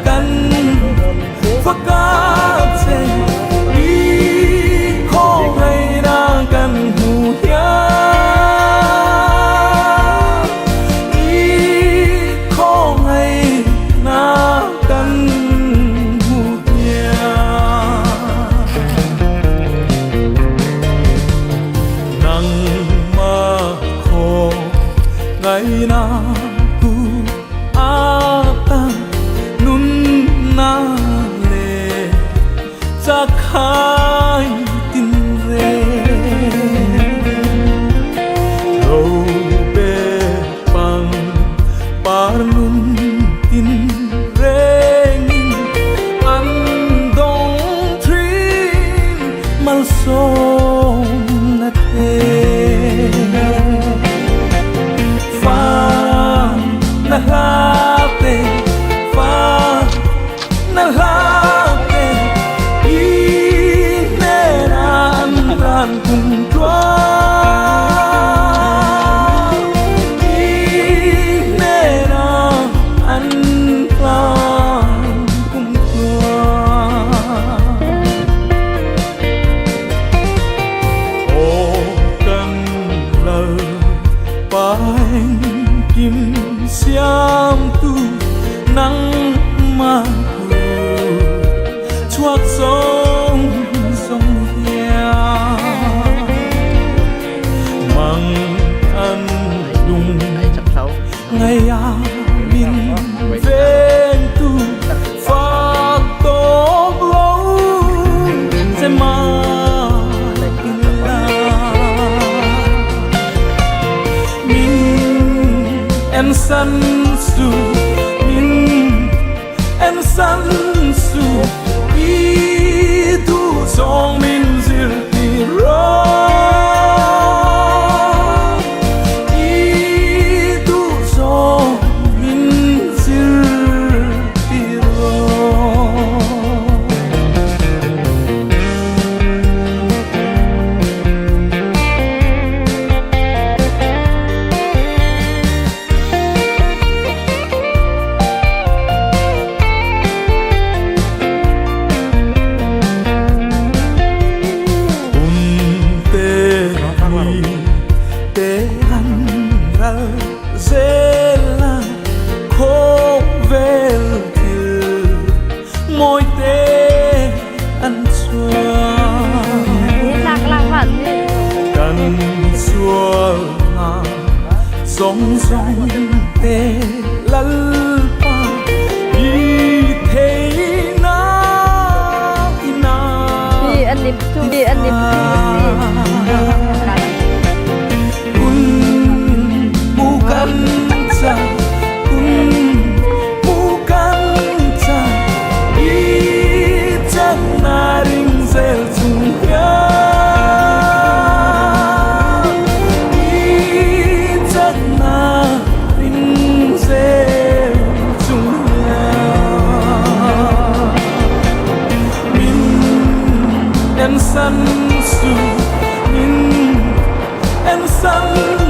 Kan fakate i ko ngày na kan hu ya i ko ngày na kan hu ya nang ma ko ngày na khai tin re đâu be pang parlun tin re an dong trin mal som na te fa na la te fa na la cùng qua đi nè na anh làm cùng qua ô cần lời bánh kim xiêm tu nắng mà chuột sông sông ngày mình về tu phát tốt lâu sẽ mà mình em săn su mình em săn su đi tu song mình dil đi rồi môi tê ăn xua cần xua mà sóng sóng tê lăn pa đi thế na đi anh đi bukan sa em săn su em săn